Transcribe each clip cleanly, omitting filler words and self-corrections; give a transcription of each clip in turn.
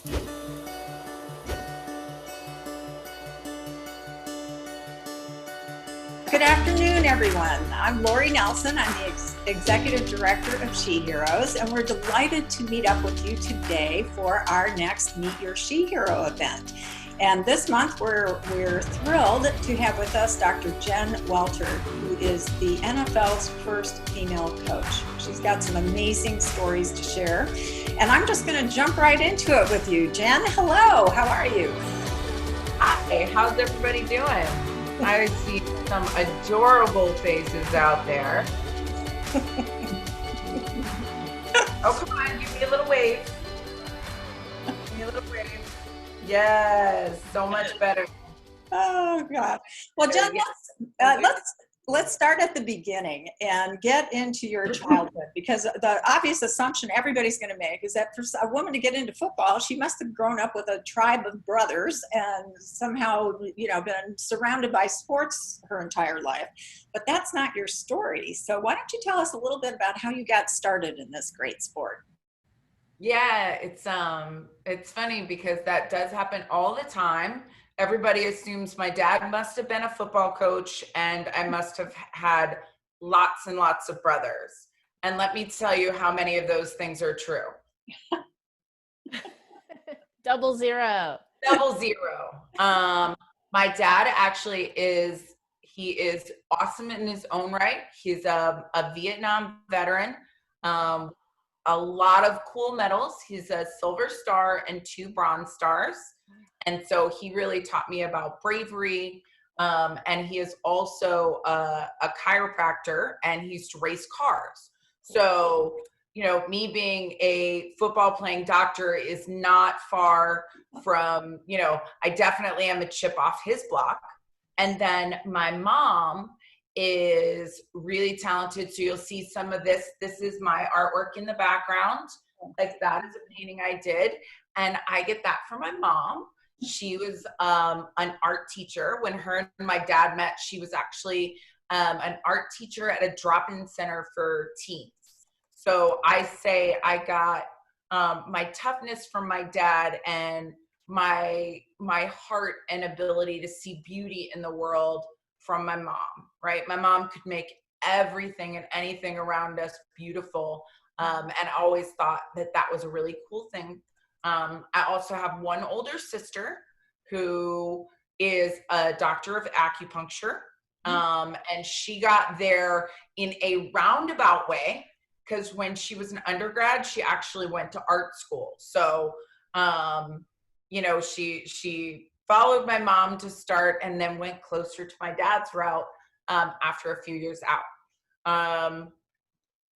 Good afternoon, everyone. I'm Lori Nelson. I'm the Executive Director of SheHeroes, and we're delighted to meet up with you today for our next Meet Your SheHero event. And this month, we're thrilled to have with us Dr. Jen Welter, who is the NFL's first female coach. She's got some amazing stories to share, and I'm just going to jump right into it with you. Jen, hello. How are you? Hi. How's everybody doing? I see some adorable faces out there. Oh, come on, give me a little wave. Give me a little wave. Yes, so much better. Oh God. Well, Jen, let's start at the beginning and get into your childhood, because the obvious assumption everybody's going to make is that for a woman to get into football, she must have grown up with a tribe of brothers and somehow, been surrounded by sports her entire life. But that's not your story. So why don't you tell us a little bit about how you got started in this great sport? Yeah, it's funny because that does happen all the time. Everybody assumes my dad must have been a football coach and I must have had lots and lots of brothers. And let me tell you how many of those things are true. Double zero. Double zero. My dad actually he is awesome in his own right. He's a Vietnam veteran. A lot of cool medals. He's a Silver Star and 2 Bronze Stars. And so he really taught me about bravery. And he is also a chiropractor, and he used to race cars. So, me being a football playing doctor is not far from, I definitely am a chip off his block. And then my mom is really talented. So you'll see some of this. This is my artwork in the background. Like, that is a painting I did. And I get that from my mom. She was an art teacher. When her and my dad met, she was actually an art teacher at a drop-in center for teens. So I say I got my toughness from my dad and my heart and ability to see beauty in the world from my mom, right? My mom could make everything and anything around us beautiful, and I always thought that was a really cool thing. I also have one older sister who is a doctor of acupuncture, and she got there in a roundabout way, because when she was an undergrad, she actually went to art school. So, she followed my mom to start and then went closer to my dad's route after a few years out.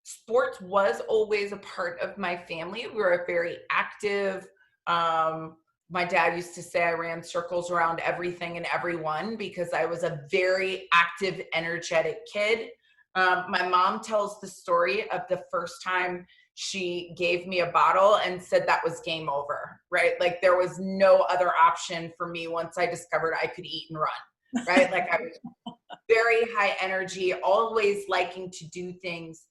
Sports was always a part of my family. We were very active. My dad used to say I ran circles around everything and everyone because I was a very active, energetic kid. My mom tells the story of the first time she gave me a bottle and said that was game over, right? Like, there was no other option for me once I discovered I could eat and run, right? Like, I was very high energy, always liking to do things.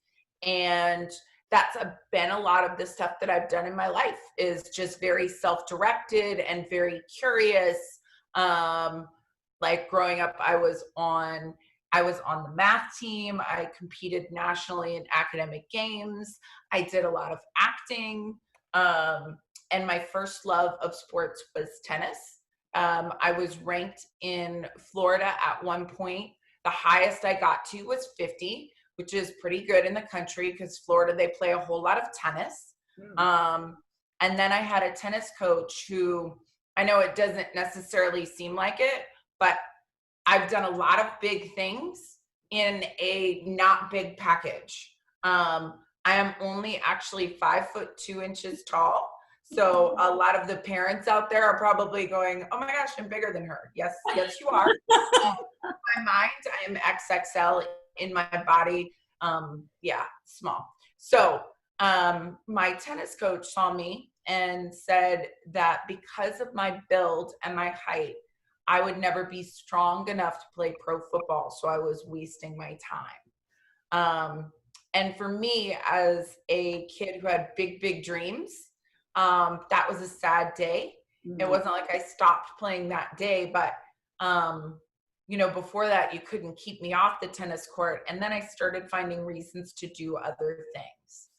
And that's been a lot of the stuff that I've done in my life, is just very self-directed and very curious. Like, growing up, I was on the math team. I competed nationally in academic games. I did a lot of acting. And my first love of sports was tennis. I was ranked in Florida at one point. The highest I got to was 50, which is pretty good in the country, because Florida, they play a whole lot of tennis. And then I had a tennis coach who, I know it doesn't necessarily seem like it, but I've done a lot of big things in a not big package. I am only actually 5'2" tall. So a lot of the parents out there are probably going, oh my gosh, I'm bigger than her. Yes, you are. In my mind, I am XXL. In my body, small. So my tennis coach saw me and said that because of my build and my height, I would never be strong enough to play pro football. So I was wasting my time. And for me, as a kid who had big, big dreams, that was a sad day. It wasn't like I stopped playing that day, but before that, you couldn't keep me off the tennis court. And then I started finding reasons to do other things.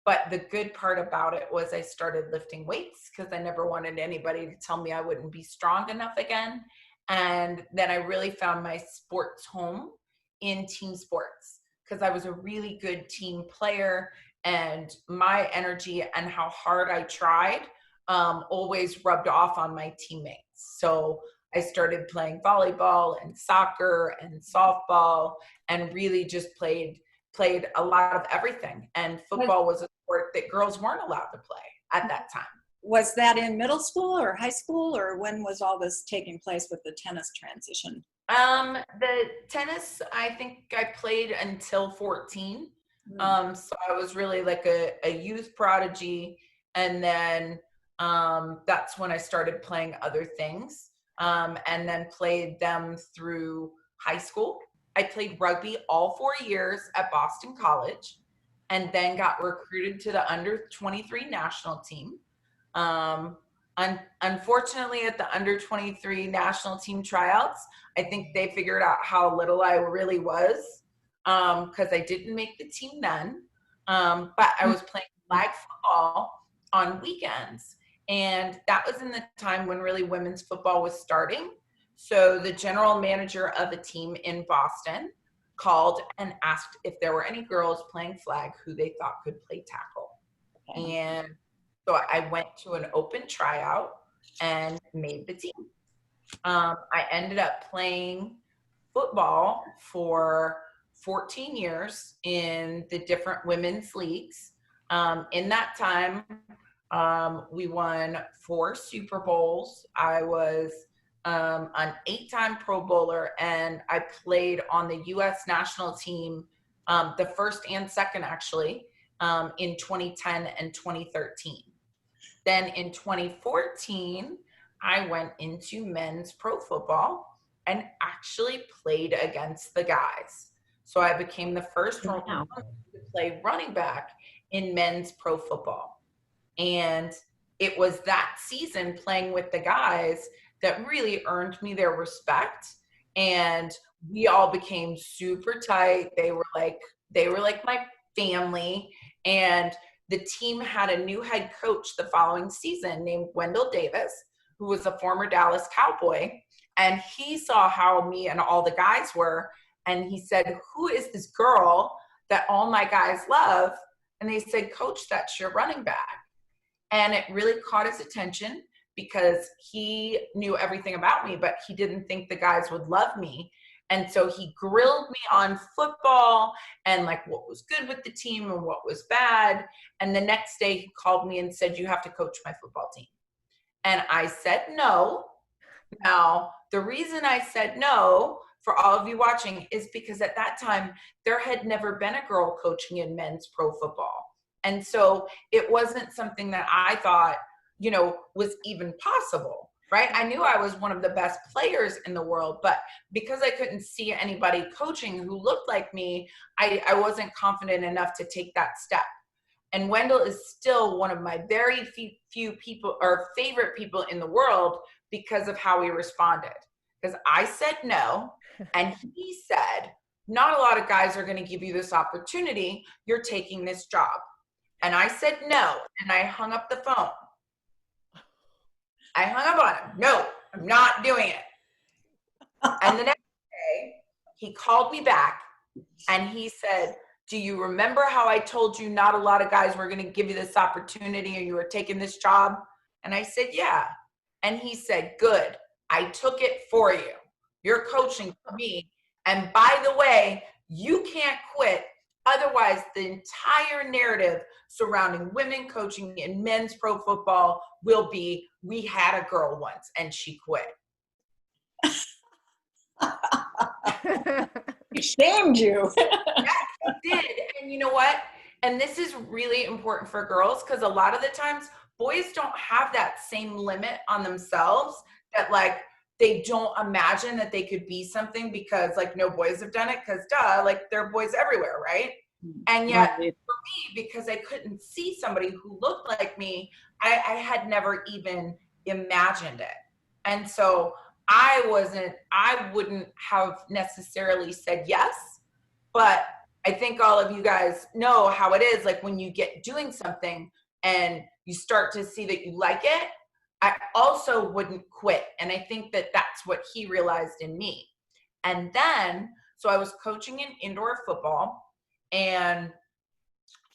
But the good part about it was I started lifting weights because I never wanted anybody to tell me I wouldn't be strong enough again. And then I really found my sports home in team sports because I was a really good team player, and my energy and how hard I tried always rubbed off on my teammates. So I started playing volleyball and soccer and softball and really just played a lot of everything. And football was a sport that girls weren't allowed to play at that time. Was that in middle school or high school, or when was all this taking place with the tennis transition? The tennis, I think I played until 14. So I was really like a youth prodigy. And then that's when I started playing other things, and then played them through high school. I played rugby all 4 years at Boston College, and then got recruited to the under 23 national team. Unfortunately, at the under 23 national team tryouts, I think they figured out how little I really was, because I didn't make the team then. But I was playing flag football on weekends. And that was in the time when really women's football was starting. So the general manager of a team in Boston called and asked if there were any girls playing flag who they thought could play tackle. Okay. And so I went to an open tryout and made the team. I ended up playing football for 14 years in the different women's leagues. In that time, we won 4 Super Bowls. I was an 8-time Pro Bowler, and I played on the U.S. national team, the first and second actually, in 2010 and 2013. Then in 2014, I went into men's pro football and actually played against the guys. So I became the first woman to play running back in men's pro football. And it was that season playing with the guys that really earned me their respect. And we all became super tight. They were like my family. And the team had a new head coach the following season named Wendell Davis, who was a former Dallas Cowboy. And he saw how me and all the guys were. And he said, "Who is this girl that all my guys love?" And they said, "Coach, that's your running back." And it really caught his attention because he knew everything about me, but he didn't think the guys would love me. And so he grilled me on football and like what was good with the team and what was bad. And the next day he called me and said, "You have to coach my football team." And I said no. Now, the reason I said no, for all of you watching, is because at that time, there had never been a girl coaching in men's pro football. And so it wasn't something that I thought, was even possible, right? I knew I was one of the best players in the world, but because I couldn't see anybody coaching who looked like me, I wasn't confident enough to take that step. And Wendell is still one of my very few people or favorite people in the world because of how he responded. Because I said no, and he said, "Not a lot of guys are going to give you this opportunity. You're taking this job." And I said no, and I hung up the phone. I hung up on him. "No, I'm not doing it." And the next day, he called me back, and he said, "Do you remember how I told you not a lot of guys were going to give you this opportunity and you were taking this job?" And I said, "Yeah." And he said, "Good. I took it for you. You're coaching for me. And by the way, you can't quit. Otherwise, the entire narrative surrounding women coaching in men's pro football will be, we had a girl once and she quit." He shamed you. Yes, he did. And you know what? And this is really important for girls because a lot of the times boys don't have that same limit on themselves, that like they don't imagine that they could be something because like no boys have done it because duh, like there are boys everywhere, right? And yet Right. for me, because I couldn't see somebody who looked like me, I had never even imagined it. And so I wouldn't have necessarily said yes, but I think all of you guys know how it is. Like when you get doing something and you start to see that you like it, I also wouldn't quit. And I think that that's what he realized in me. And then, so I was coaching in indoor football, and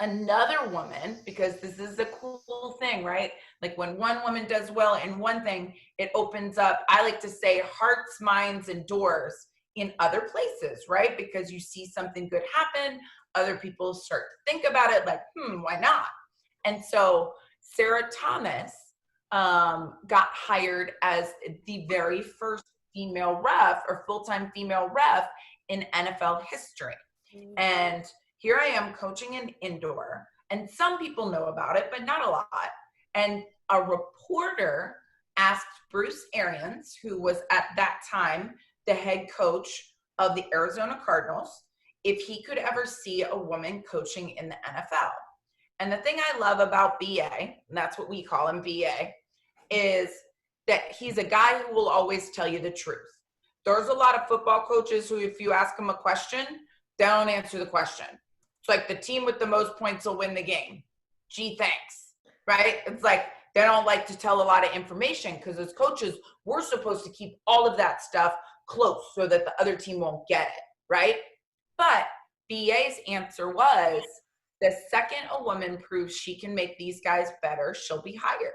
another woman, because this is the cool thing, right? Like when one woman does well in one thing, it opens up, I like to say, hearts, minds, and doors in other places, right? Because you see something good happen, other people start to think about it like, why not? And so Sarah Thomas got hired as the very first female ref or full-time female ref in NFL history. And here I am coaching in indoor, and some people know about it, but not a lot. And a reporter asked Bruce Arians, who was at that time the head coach of the Arizona Cardinals, if he could ever see a woman coaching in the NFL. And the thing I love about BA, and that's what we call him, BA, is that he's a guy who will always tell you the truth. There's a lot of football coaches who, if you ask them a question, they don't answer the question. It's like the team with the most points will win the game. Gee, thanks, right? It's like they don't like to tell a lot of information because as coaches, we're supposed to keep all of that stuff close so that the other team won't get it, right? But BA's answer was, the second a woman proves she can make these guys better, she'll be hired.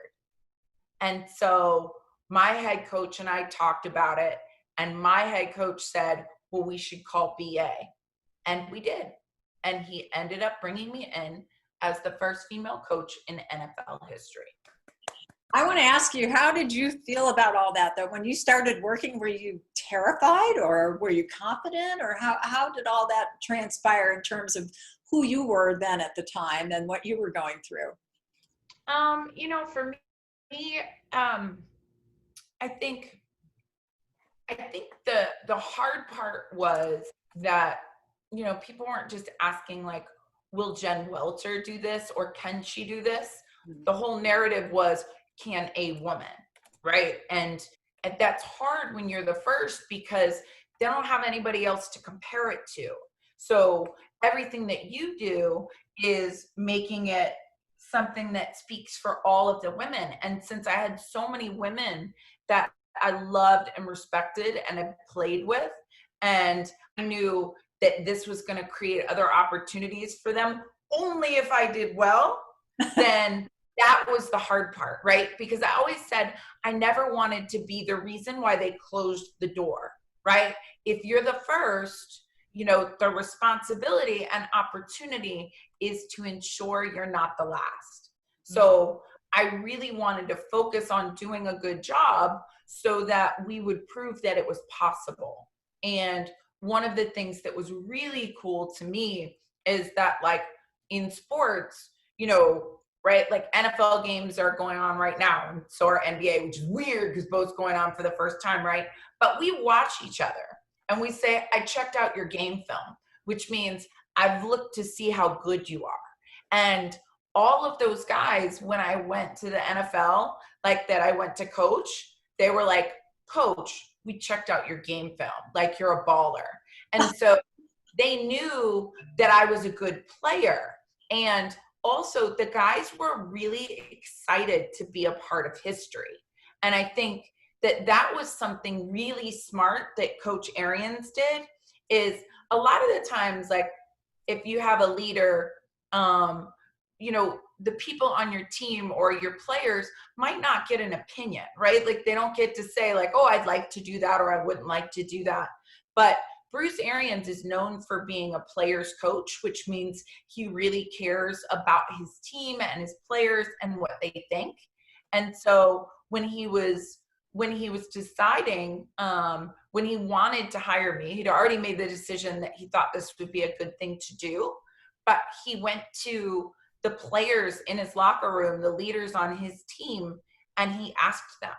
And so my head coach and I talked about it, and my head coach said, well, we should call BA. And we did. And he ended up bringing me in as the first female coach in NFL history. I want to ask you, how did you feel about all that, though? When you started working, were you terrified or were you confident, or how did all that transpire in terms of who you were then at the time and what you were going through? For me, I think the hard part was that, people weren't just asking like, will Jen Welter do this or can she do this? The whole narrative was, can a woman, right? And that's hard when you're the first because they don't have anybody else to compare it to. So everything that you do is making it something that speaks for all of the women. And since I had so many women that I loved and respected and I played with, and I knew that this was going to create other opportunities for them only if I did well, then that was the hard part, right? Because I always said I never wanted to be the reason why they closed the door, right? If you're the first, the responsibility and opportunity is to ensure you're not the last. So I really wanted to focus on doing a good job so that we would prove that it was possible. And one of the things that was really cool to me is that, like, in sports, right, like NFL games are going on right now, and so are NBA, which is weird because both's going on for the first time, right? But we watch each other and we say, I checked out your game film, which means I've looked to see how good you are. And all of those guys, when I went to the NFL, like that I went to coach, they were like, Coach, we checked out your game film, like you're a baller. And so they knew that I was a good player. And also the guys were really excited to be a part of history. And I think that was something really smart that Coach Arians did, is a lot of the times, like if you have a leader, the people on your team or your players might not get an opinion, right? Like they don't get to say like, oh, I'd like to do that or I wouldn't like to do that. But Bruce Arians is known for being a player's coach, which means he really cares about his team and his players and what they think. And so when he was deciding, when he wanted to hire me, he'd already made the decision that he thought this would be a good thing to do. But he went to the players in his locker room, the leaders on his team, and he asked them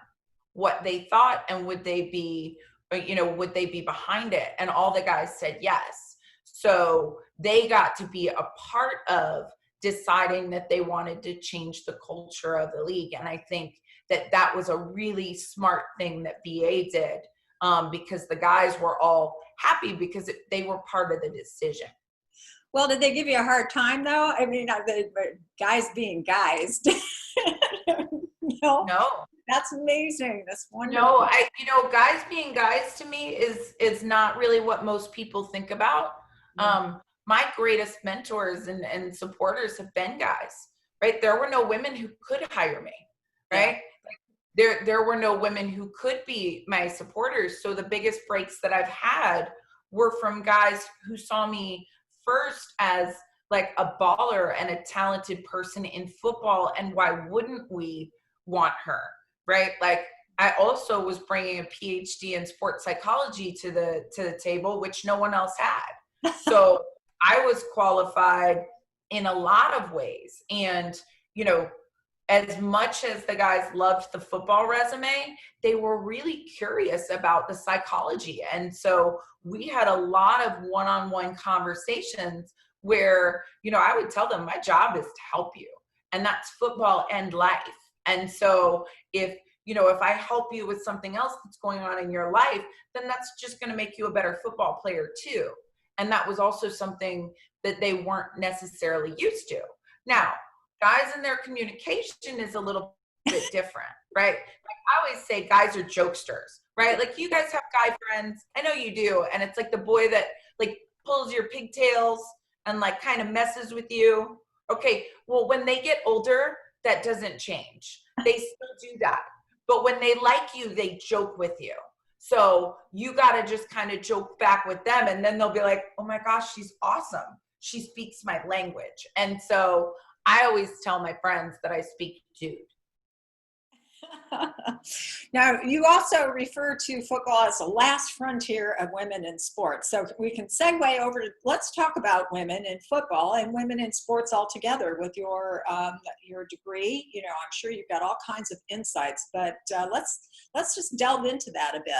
what they thought and would they be behind it? And all the guys said yes. So they got to be a part of deciding that they wanted to change the culture of the league. And I think that was a really smart thing that BA did, because the guys were all happy because they were part of the decision. Well, did they give you a hard time though? I mean, the guys being guys. No, that's amazing. That's wonderful. No, guys being guys to me is not really what most people think about. My greatest mentors and supporters have been guys, right? There were no women who could hire me, right? Yeah. There were no women who could be my supporters. So the biggest breaks that I've had were from guys who saw me first as like a baller and a talented person in football. And why wouldn't we want her, right? Like, I also was bringing a PhD in sports psychology to the table, which no one else had. So I was qualified in a lot of ways. And, as much as the guys loved the football resume, they were really curious about the psychology. And so we had a lot of one-on-one conversations where, I would tell them my job is to help you. And that's football and life. And so if I help you with something else that's going on in your life, then that's just going to make you a better football player too. And that was also something that they weren't necessarily used to. Now, guys and their communication is a little bit different, right? Like I always say guys are jokesters, right? Like you guys have guy friends. I know you do. And it's like the boy that like pulls your pigtails and like kind of messes with you. Okay, well, when they get older, that doesn't change. They still do that. But when they like you, they joke with you. So you got to just kind of joke back with them. And then they'll be like, oh my gosh, she's awesome. She speaks my language. And so I always tell my friends that I speak dude. Now, you also refer to football as the last frontier of women in sports. So we can segue over to, let's talk about women in football and women in sports altogether with your degree. I'm sure you've got all kinds of insights, but let's just delve into that a bit.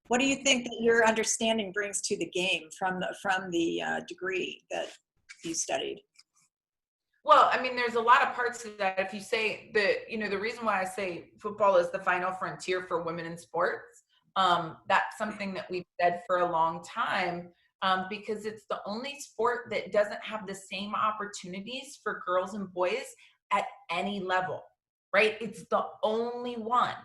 What do you think that your understanding brings to the game from the degree that you studied? Well, I mean, there's a lot of parts of that. If you say the reason why I say football is the final frontier for women in sports, that's something that we've said for a long time, because it's the only sport that doesn't have the same opportunities for girls and boys at any level, right? It's the only one.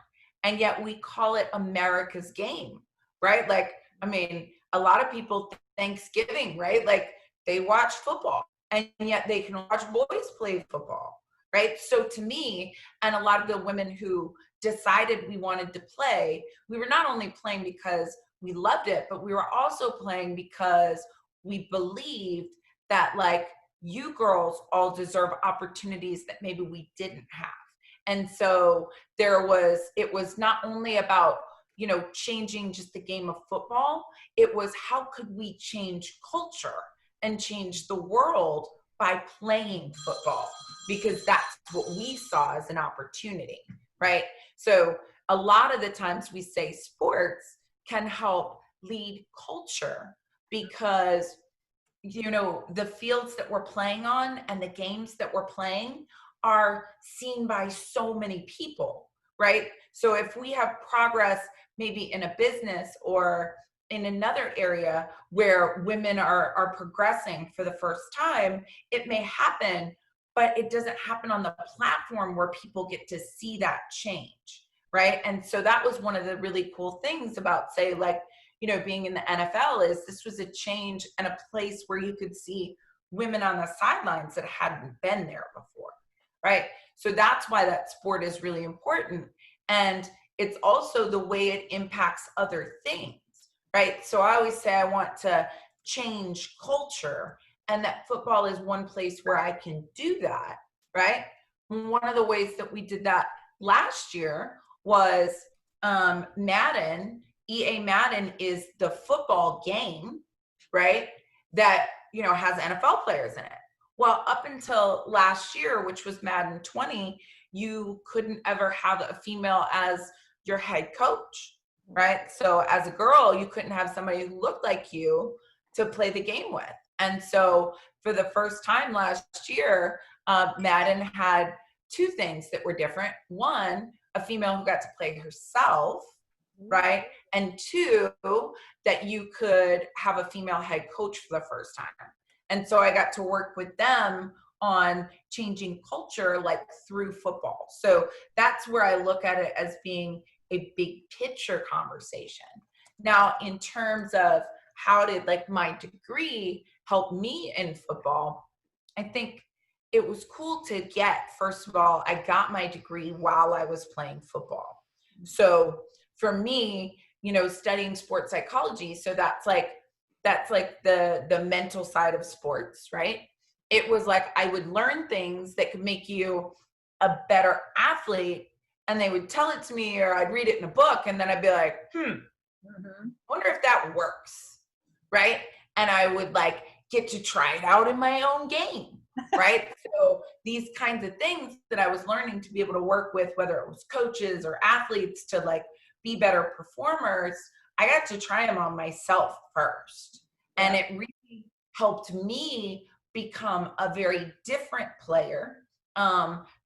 And yet we call it America's game, right? Like, I mean, a lot of people Thanksgiving, right? Like they watch football. And yet they can watch boys play football, right? So to me, and a lot of the women who decided we wanted to play, we were not only playing because we loved it, but we were also playing because we believed that like you girls all deserve opportunities that maybe we didn't have. And so it was not only about, changing just the game of football, it was how could we change culture and change the world by playing football, because that's what we saw as an opportunity, right? So a lot of the times we say sports can help lead culture because, the fields that we're playing on and the games that we're playing are seen by so many people, right? So if we have progress maybe in a business or in another area where women are progressing for the first time, it may happen, but it doesn't happen on the platform where people get to see that change, right? And so that was one of the really cool things about, say, like, being in the NFL is this was a change and a place where you could see women on the sidelines that hadn't been there before, right? So that's why that sport is really important. And it's also the way it impacts other things. Right. So I always say I want to change culture, and that football is one place where I can do that. Right. One of the ways that we did that last year was Madden. EA Madden is the football game, right? That, has NFL players in it. Well, up until last year, which was Madden 20, you couldn't ever have a female as your head coach. Right. So as a girl, you couldn't have somebody who looked like you to play the game with. And so for the first time last year, Madden had two things that were different. One, a female who got to play herself, right? And two, that you could have a female head coach for the first time. And so I got to work with them on changing culture, like through football. So that's where I look at it as being a big picture conversation. Now, in terms of how did like my degree help me in football, I think it was cool to get, first of all, I got my degree while I was playing football. So for me, you know, studying sports psychology, so that's like the mental side of sports, right? It was like I would learn things that could make you a better athlete, and they would tell it to me, or I'd read it in a book, and then I'd be like, wonder if that works, right? And I would like get to try it out in my own game, right? So these kinds of things that I was learning to be able to work with, whether it was coaches or athletes, to like be better performers, I got to try them on myself first. And it really helped me become a very different player,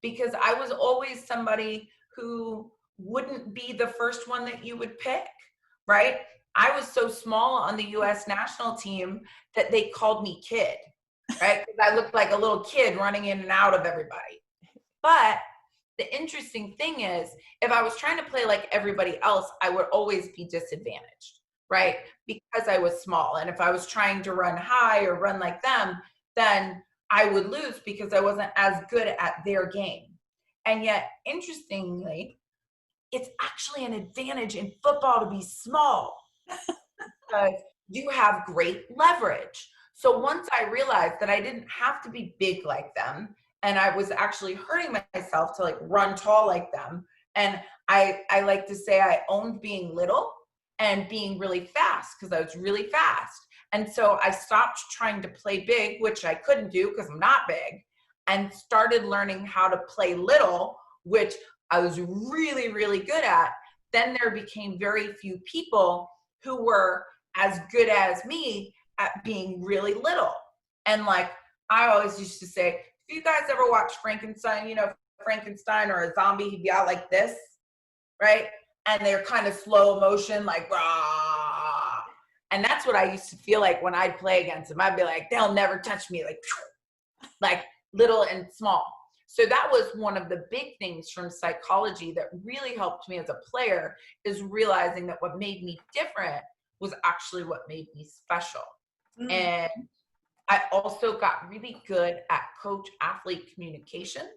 because I was always somebody who wouldn't be the first one that you would pick, right? I was so small on the U.S. national team that they called me kid, right? Because I looked like a little kid running in and out of everybody. But the interesting thing is, if I was trying to play like everybody else, I would always be disadvantaged, right? Because I was small. And if I was trying to run high or run like them, then I would lose because I wasn't as good at their game. And yet, interestingly, it's actually an advantage in football to be small because you have great leverage. So once I realized that I didn't have to be big like them, and I was actually hurting myself to like run tall like them, and I like to say I owned being little and being really fast because I was really fast. And so I stopped trying to play big, which I couldn't do because I'm not big, and started learning how to play little, which I was really, really good at. Then there became very few people who were as good as me at being really little. And like, I always used to say, if you guys ever watch Frankenstein, you know, Frankenstein or a zombie, he'd be out like this, right? And they're kind of slow motion, like, rah. And that's what I used to feel like when I'd play against them. I'd be like, they'll never touch me, like little and small. So that was one of the big things from psychology that really helped me as a player, is realizing that what made me different was actually what made me special. And I also got really good at coach-athlete communications.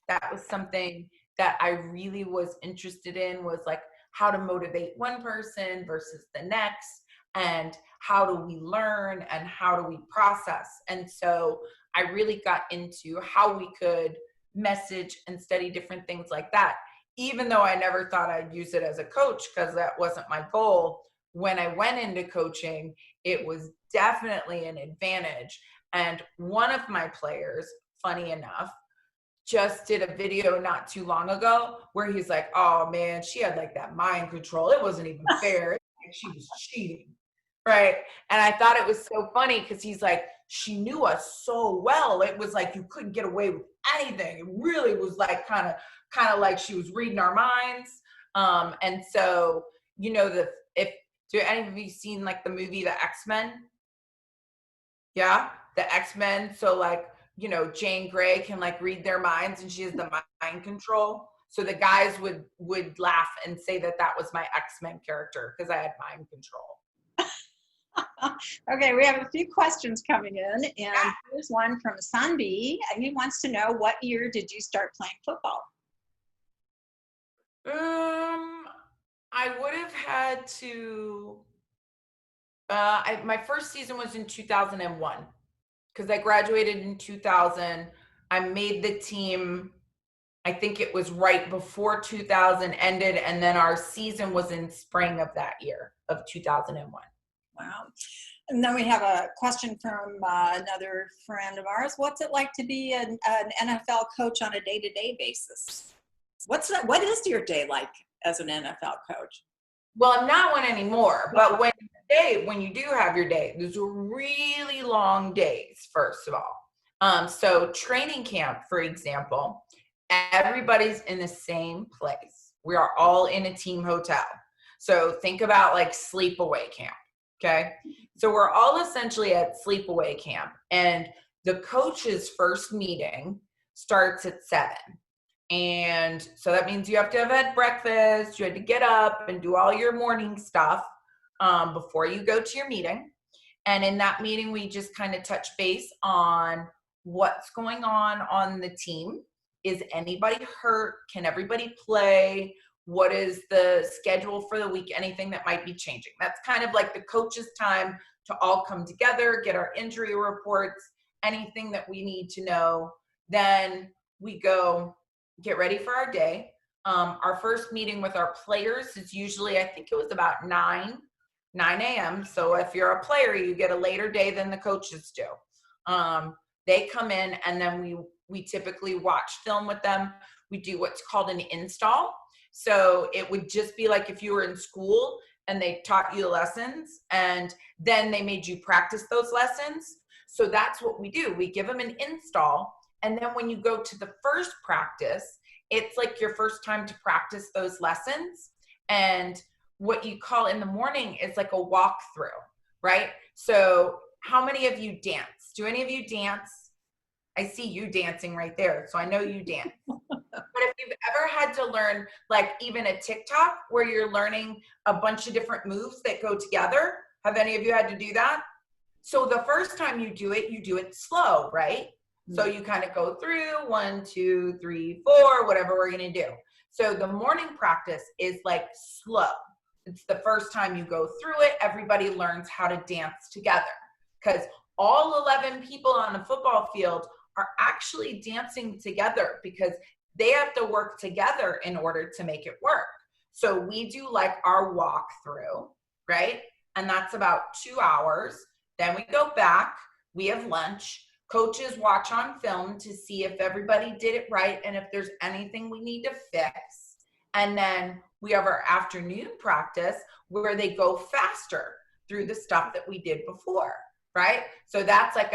That was something that I really was interested in, was like how to motivate one person versus the next, and how do we learn and how do we process. And so I really got into how we could message and study different things like that, even though I never thought I'd use it as a coach because that wasn't my goal. When I went into coaching, it was definitely an advantage. And one of my players, funny enough, just did a video not too long ago where he's like, oh man, she had like that mind control. It wasn't even fair. She was cheating, right? And I thought it was so funny because he's like, she knew us so well. It was like you couldn't get away with anything. It really was like kind of like she was reading our minds. And so, you know, do any of you seen like the movie The X-Men? Yeah, the X-Men. So like, you know, Jane Grey can like read their minds, and she has the mind control. So the guys would laugh and say that was my X-Men character because I had mind control. Okay, we have a few questions coming in, and here's one from Sanbi, and he wants to know, what year did you start playing football? I would have had to, my first season was in 2001 because I graduated in 2000. I made the team, I think it was right before 2000 ended, and then our season was in spring of that year of 2001. Wow. And then we have a question from another friend of ours. What's it like to be an NFL coach on a day-to-day basis? What is your day like as an NFL coach? Well, I'm not one anymore, but when you do have your day, those are really long days, first of all. So training camp, for example, everybody's in the same place. We are all in a team hotel. So think about like sleepaway camp. Okay. So we're all essentially at sleepaway camp, and the coach's first meeting starts at 7. And so that means you have to have had breakfast, you had to get up and do all your morning stuff before you go to your meeting. And in that meeting, we just kind of touch base on what's going on the team. Is anybody hurt? Can everybody play? What is the schedule for the week? Anything that might be changing. That's kind of like the coach's time to all come together, get our injury reports, anything that we need to know. Then we go get ready for our day. Our first meeting with our players is usually, I think it was about 9 a.m. So if you're a player, you get a later day than the coaches do. They come in, and then we typically watch film with them. We do what's called an install. So it would just be like if you were in school and they taught you the lessons and then they made you practice those lessons. So that's what we do. We give them an install. And then when you go to the first practice, it's like your first time to practice those lessons. And what you call in the morning is like a walkthrough, right? So how many of you dance? Do any of you dance? I see you dancing right there, so I know you dance. But if you've ever had to learn, like even a TikTok where you're learning a bunch of different moves that go together, have any of you had to do that? So the first time you do it slow, right? So you kind of go through 1, 2, 3, 4, whatever we're going to do. So the morning practice is like slow. It's the first time you go through it. Everybody learns how to dance together because all 11 people on a football field are actually dancing together because they have to work together in order to make it work. So we do like our walkthrough, right? And that's about 2 hours. Then we go back, we have lunch. Coaches watch on film to see if everybody did it right and if there's anything we need to fix. And then we have our afternoon practice where they go faster through the stuff that we did before, right? So that's like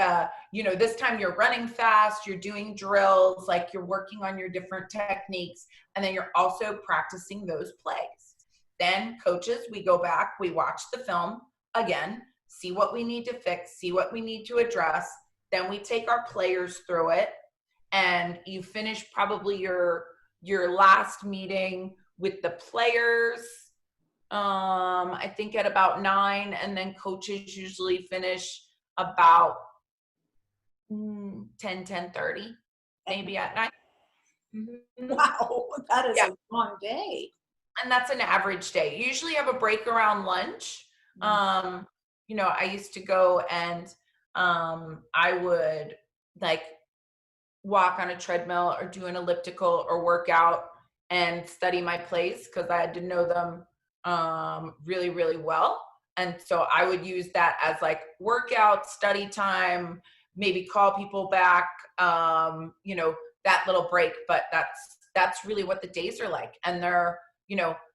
this time you're running fast, you're doing drills, like you're working on your different techniques, and then you're also practicing those plays. Then coaches, we go back, we watch the film again, see what we need to fix, see what we need to address. Then we take our players through it, and you finish probably your last meeting with the players, I think at about 9, and then coaches usually finish about 10:30, maybe at 9. Wow, that is a long day. And that's an average day. You usually have a break around lunch. I used to go and I would like walk on a treadmill or do an elliptical or work out and study my plays because I had to know them really, really well. And so I would use that as like workout, study time, maybe call people back, that little break. But that's really what the days are like. And they're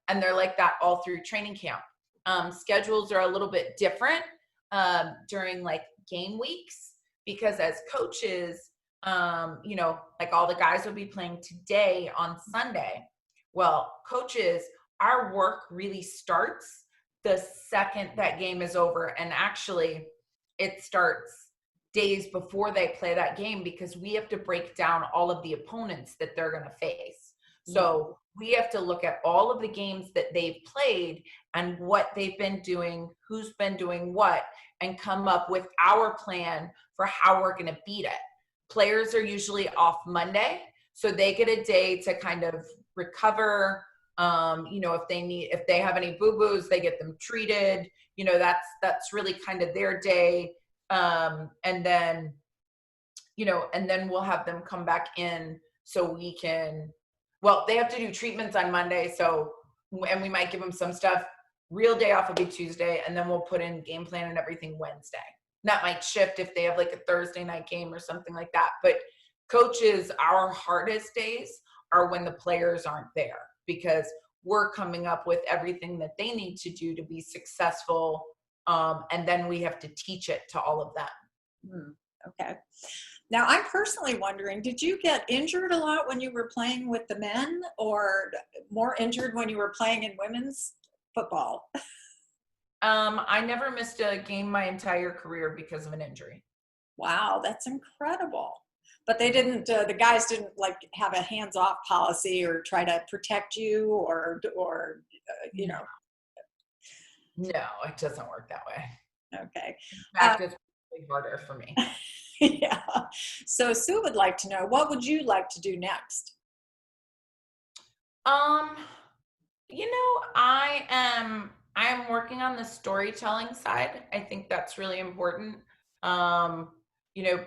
like that all through training camp. Schedules are a little bit different during like game weeks because as coaches, like all the guys will be playing today on Sunday. Well, coaches, our work really starts the second that game is over. And actually it starts days before they play that game because we have to break down all of the opponents that they're going to face. So we have to look at all of the games that they've played and what they've been doing, who's been doing what, and come up with our plan for how we're going to beat it. Players are usually off Monday, so they get a day to kind of recover. If they have any boo-boos, they get them treated. That's really kind of their day. And then we'll have them come back in so we can, they have to do treatments on Monday. And we might give them some stuff. Real day off will be Tuesday, and then we'll put in game plan and everything Wednesday. That might shift if they have like a Thursday night game or something like that. But coaches, our hardest days are when the players aren't there because we're coming up with everything that they need to do to be successful. And then we have to teach it to all of them. Okay. Now, I'm personally wondering, did you get injured a lot when you were playing with the men, or more injured when you were playing in women's football? I never missed a game my entire career because of an injury. Wow, that's incredible. But they didn't, the guys didn't like have a hands-off policy or try to protect you or you know. No, it doesn't work that way. Okay. In fact, it's really harder for me. Yeah. So Sue would like to know, what would you like to do next? I am working on the storytelling side. I think that's really important.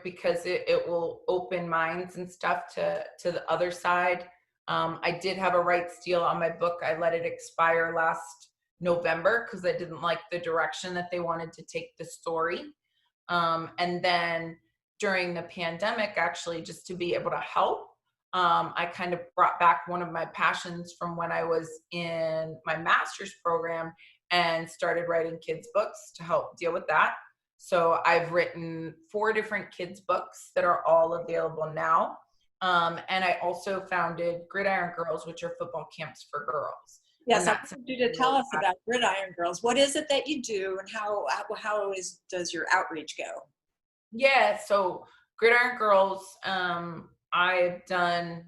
Because it will open minds and stuff to the other side. I did have a rights deal on my book. I let it expire last November because I didn't like the direction that they wanted to take the story. And then during the pandemic, actually, just to be able to help, I kind of brought back one of my passions from when I was in my master's program and started writing kids' books to help deal with that. So I've written 4 different kids' books that are all available now. And I also founded Gridiron Girls, which are football camps for girls. Yes, I want you to tell us about Gridiron Girls. What is it that you do, and how does your outreach go? Yeah, so Gridiron Girls, I've done,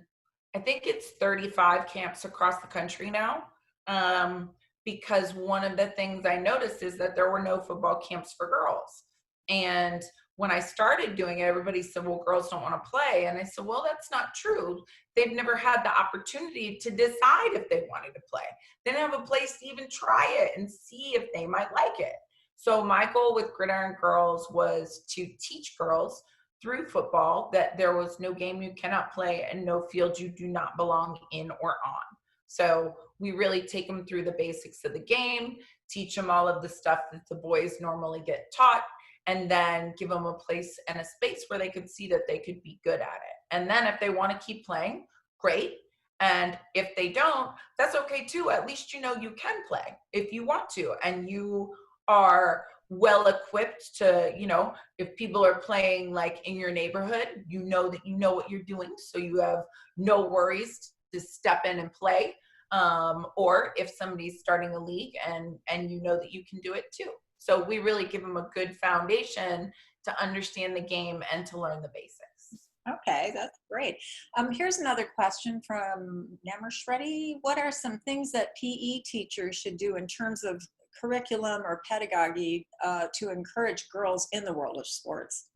I think it's 35 camps across the country now. Because one of the things I noticed is that there were no football camps for girls. And when I started doing it, everybody said, well, girls don't want to play. And I said, well, that's not true. They've never had the opportunity to decide if they wanted to play. They didn't have a place to even try it and see if they might like it. So my goal with Gridiron Girls was to teach girls through football that there was no game you cannot play and no field you do not belong in or on. So we really take them through the basics of the game, teach them all of the stuff that the boys normally get taught, and then give them a place and a space where they could see that they could be good at it. And then if they want to keep playing, great. And if they don't, that's okay too. At least you know you can play if you want to, and you are well equipped to, if people are playing like in your neighborhood, you know that you know what you're doing, so you have no worries to step in and play. Or if somebody's starting a league and you know that you can do it too. So we really give them a good foundation to understand the game and to learn the basics. Okay, that's great. Here's another question from Nammer Shreddy. What are some things that PE teachers should do in terms of curriculum or pedagogy to encourage girls in the world of sports?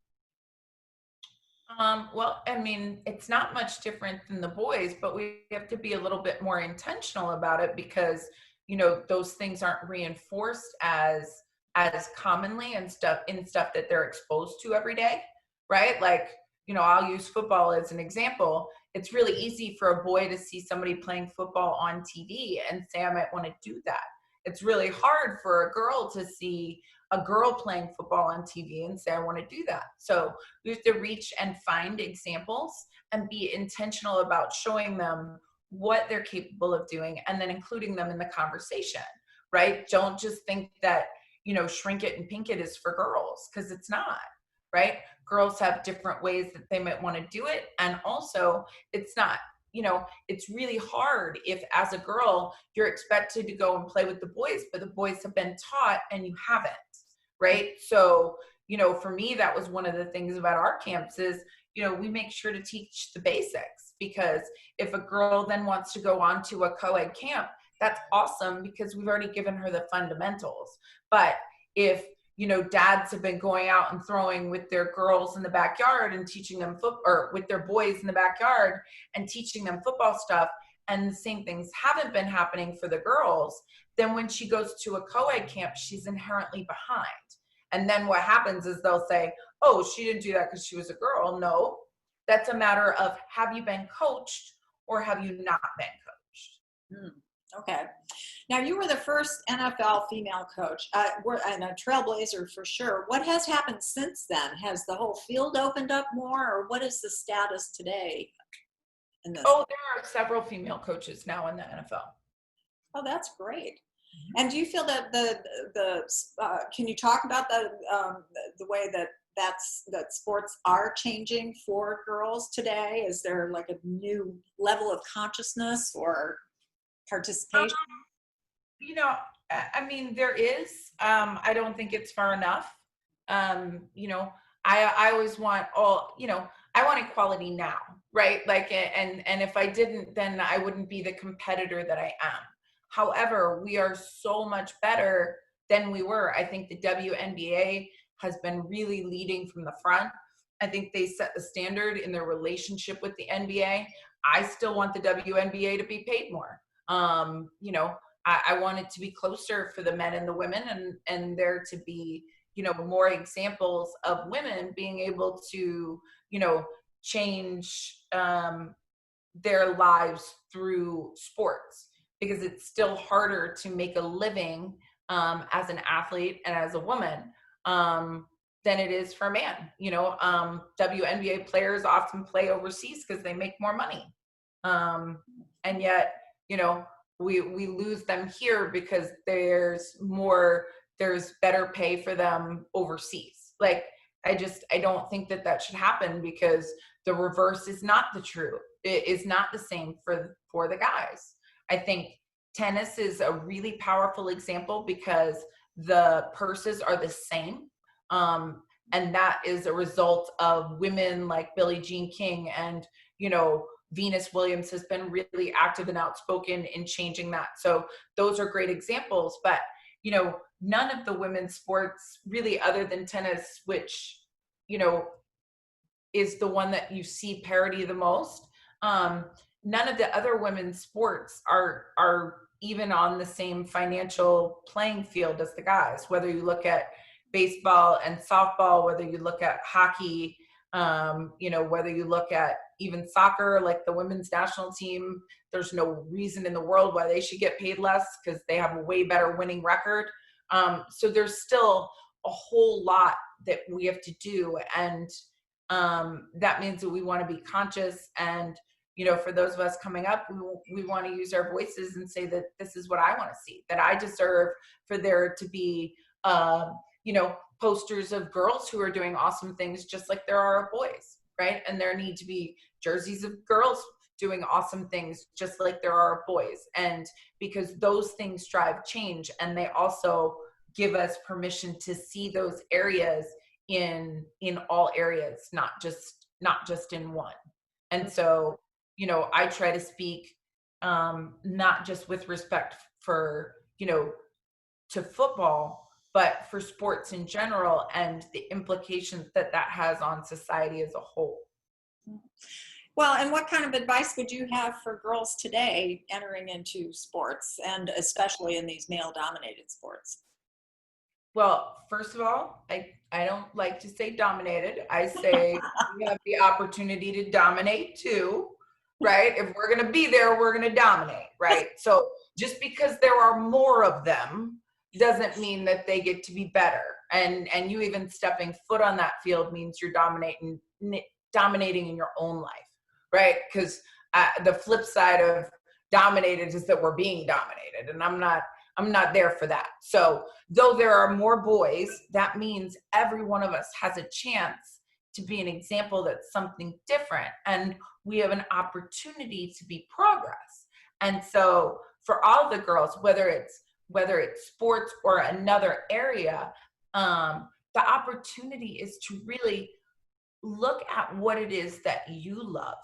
Well, I mean, it's not much different than the boys, but we have to be a little bit more intentional about it because, those things aren't reinforced as commonly and stuff that they're exposed to every day, right? Like, I'll use football as an example. It's really easy for a boy to see somebody playing football on TV and say, I might want to do that. It's really hard for a girl to see a girl playing football on TV and say, I want to do that. So we have to reach and find examples and be intentional about showing them what they're capable of doing and then including them in the conversation, right? Don't just think that, shrink it and pink it is for girls, because it's not, right? Girls have different ways that they might want to do it. And also it's not, it's really hard if as a girl, you're expected to go and play with the boys, but the boys have been taught and you haven't, right? So, for me, that was one of the things about our camps is, we make sure to teach the basics, because if a girl then wants to go on to a co-ed camp, that's awesome because we've already given her the fundamentals. But if, dads have been going out and throwing with their girls in the backyard and teaching them or with their boys in the backyard and teaching them football stuff, and the same things haven't been happening for the girls, then when she goes to a co-ed camp, she's inherently behind. And then what happens is they'll say, oh, she didn't do that because she was a girl. No, that's a matter of, have you been coached or have you not been coached? Okay. Now, you were the first NFL female coach and a trailblazer for sure. What has happened since then? Has the whole field opened up more, or what is the status today in this? Oh, there are several female coaches now in the NFL. Oh, that's great. And do you feel that can you talk about the way that sports are changing for girls today? Is there like a new level of consciousness or participation? You know, I mean, there is. I don't think it's far enough. You know, I always want I want equality now, right? Like, and if I didn't, then I wouldn't be the competitor that I am. However, we are so much better than we were. I think the WNBA has been really leading from the front. I think they set the standard in their relationship with the NBA. I still want the WNBA to be paid more. You know, I want it to be closer for the men and the women, and there to be, more examples of women being able to, change their lives through sports, because it's still harder to make a living as an athlete and as a woman than it is for a man. WNBA players often play overseas because they make more money. And yet, we lose them here because there's better pay for them overseas. Like, I don't think that should happen, because the reverse is not the true. It is not the same for the guys. I think tennis is a really powerful example because the purses are the same. And that is a result of women like Billie Jean King, and, Venus Williams has been really active and outspoken in changing that. So those are great examples, but, none of the women's sports really, other than tennis, which, is the one that you see parity the most. None of the other women's sports are even on the same financial playing field as the guys, whether you look at baseball and softball, whether you look at hockey, whether you look at even soccer, like the women's national team. There's no reason in the world why they should get paid less, because they have a way better winning record. So there's still a whole lot that we have to do. And that means that we want to be conscious. And, for those of us coming up, we want to use our voices and say that this is what I want to see, that I deserve for there to be, posters of girls who are doing awesome things just like there are of boys, right? And there need to be jerseys of girls doing awesome things just like there are of boys. And because those things drive change, and they also give us permission to see those areas in all areas, not just in one. And so, I try to speak not just with respect for, to football, but for sports in general, and the implications that has on society as a whole. Well, and what kind of advice would you have for girls today entering into sports, and especially in these male-dominated sports? Well, first of all, I don't like to say dominated. I say we have the opportunity to dominate too, right? If we're going to be there, we're going to dominate, right? So just because there are more of them doesn't mean that they get to be better. And you even stepping foot on that field means you're dominating in your own life, right? Because the flip side of dominated is that we're being dominated, and I'm not there for that. So though there are more boys, that means every one of us has a chance to be an example that's something different, and we have an opportunity to be progress. And so for all the girls, whether it's sports or another area, the opportunity is to really look at what it is that you love,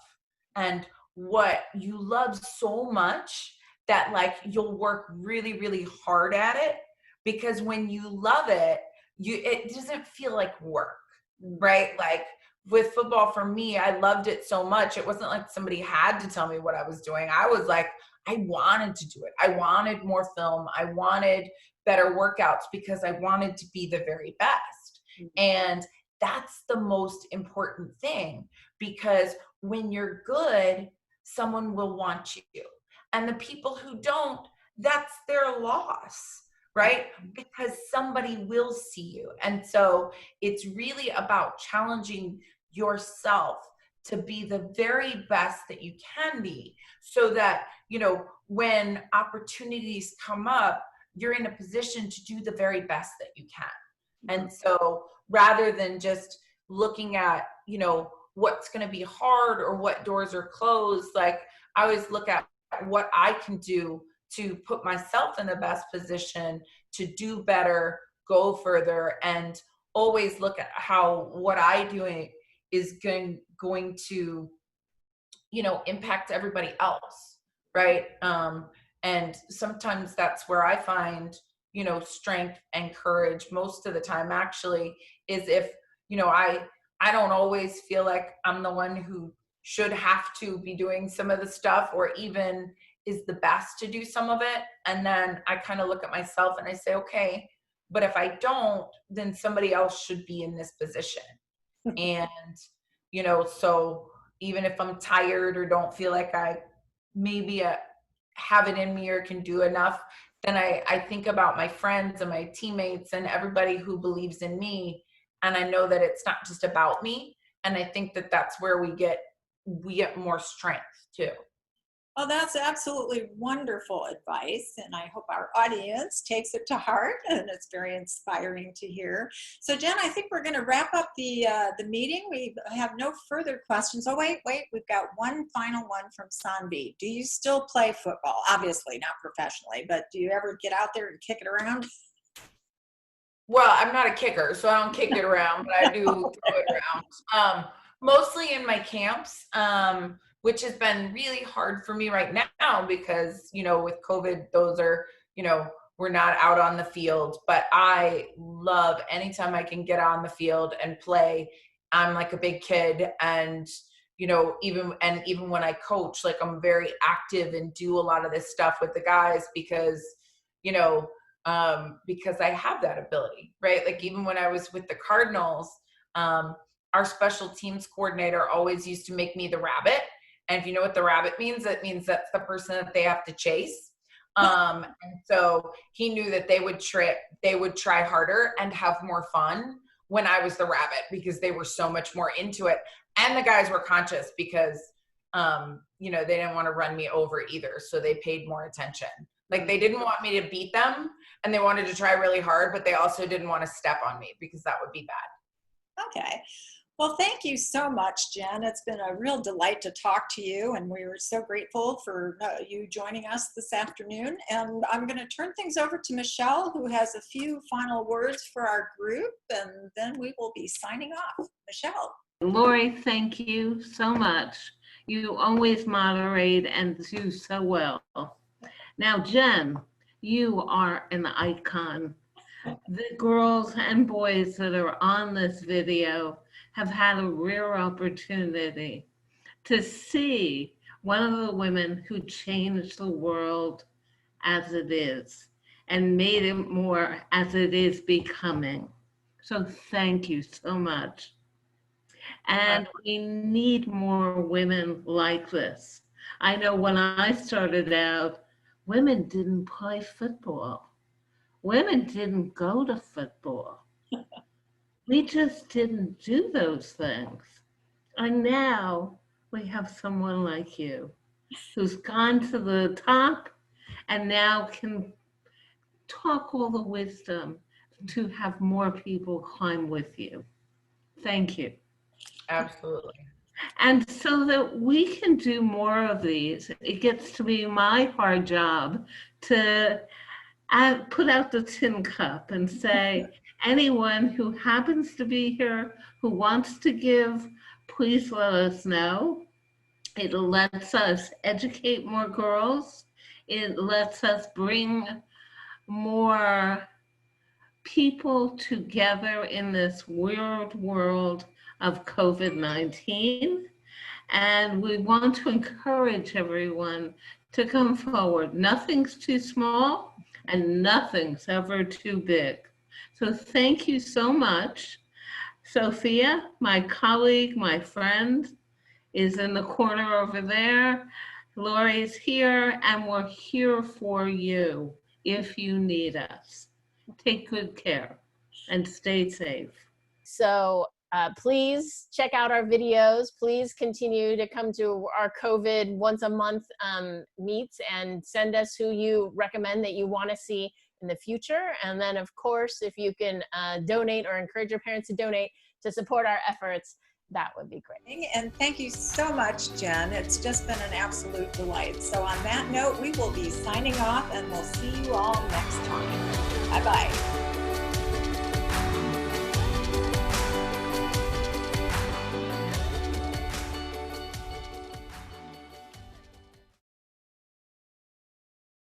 and what you love so much that, like, you'll work really, really hard at it, because when you love it, it doesn't feel like work, right? Like with football, for me, I loved it so much. It wasn't like somebody had to tell me what I was doing. I was like, I wanted to do it. I wanted more film. I wanted better workouts because I wanted to be the very best. And that's the most important thing, because when you're good, someone will want you. And the people who don't, that's their loss, right? Because somebody will see you. And so it's really about challenging yourself to be the very best that you can be, so that, you know, when opportunities come up, you're in a position to do the very best that you can. And so rather than just looking at, you know, what's going to be hard or what doors are closed, like I always look at what I can do to put myself in the best position to do better, go further, and always look at how what I doing is going to, you know, impact everybody else, right? And sometimes that's where I find, you know, strength and courage most of the time, actually, is if, you know, I don't always feel like I'm the one who should have to be doing some of the stuff or even is the best to do some of it. And then I kind of look at myself and I say, okay, but if I don't, then somebody else should be in this position. And, you know, so even if I'm tired or don't feel like I maybe have it in me or can do enough, then I think about my friends and my teammates and everybody who believes in me. And I know that it's not just about me. And I think that that's where we get more strength too. Oh, that's absolutely wonderful advice. And I hope our audience takes it to heart, and it's very inspiring to hear. So Jen, I think we're going to wrap up the meeting. We have no further questions. Oh, wait, we've got one final one from Sanvi. Do you still play football? Obviously not professionally, but do you ever get out there and kick it around? Well, I'm not a kicker, so I don't kick it around, but I do throw it around. Mostly in my camps, which has been really hard for me right now because, you know, with COVID, those are, you know, we're not out on the field, but I love anytime I can get on the field and play. I'm like a big kid, and, you know, even when I coach, like I'm very active and do a lot of this stuff with the guys because, you know, because I have that ability, right? Like even when I was with the Cardinals, our special teams coordinator always used to make me the rabbit. And if you know what the rabbit means, it means that's the person that they have to chase. And so he knew that they would try harder and have more fun when I was the rabbit because they were so much more into it. And the guys were conscious because, you know, they didn't want to run me over either. So they paid more attention. Like they didn't want me to beat them and they wanted to try really hard, but they also didn't want to step on me because that would be bad. Okay. Well, thank you so much, Jen. It's been a real delight to talk to you, and we were so grateful for you joining us this afternoon. And I'm going to turn things over to Michelle, who has a few final words for our group, and then we will be signing off. Michelle. Lori, thank you so much. You always moderate and do so well. Now, Jen, you are an icon. The girls and boys that are on this video have had a rare opportunity to see one of the women who changed the world as it is and made it more as it is becoming. So thank you so much. And we need more women like this. I know when I started out, women didn't play football. Women didn't go to football. We just didn't do those things. And now we have someone like you who's gone to the top and now can talk all the wisdom to have more people climb with you. Thank you. Absolutely. And so that we can do more of these, it gets to be my hard job to put out the tin cup and say, anyone who happens to be here, who wants to give, please let us know. It lets us educate more girls. It lets us bring more people together in this weird world of COVID-19. And we want to encourage everyone to come forward. Nothing's too small and nothing's ever too big. So thank you so much. Sophia, my colleague, my friend, is in the corner over there. Lori's here, and we're here for you if you need us. Take good care and stay safe. So Please check out our videos. Please continue to come to our COVID once a month meets and send us who you recommend that you want to see in the future. And then, of course, if you can donate or encourage your parents to donate to support our efforts, that would be great. And thank you so much, Jen. It's just been an absolute delight. So on that note, we will be signing off, and we'll see you all next time. Bye-bye.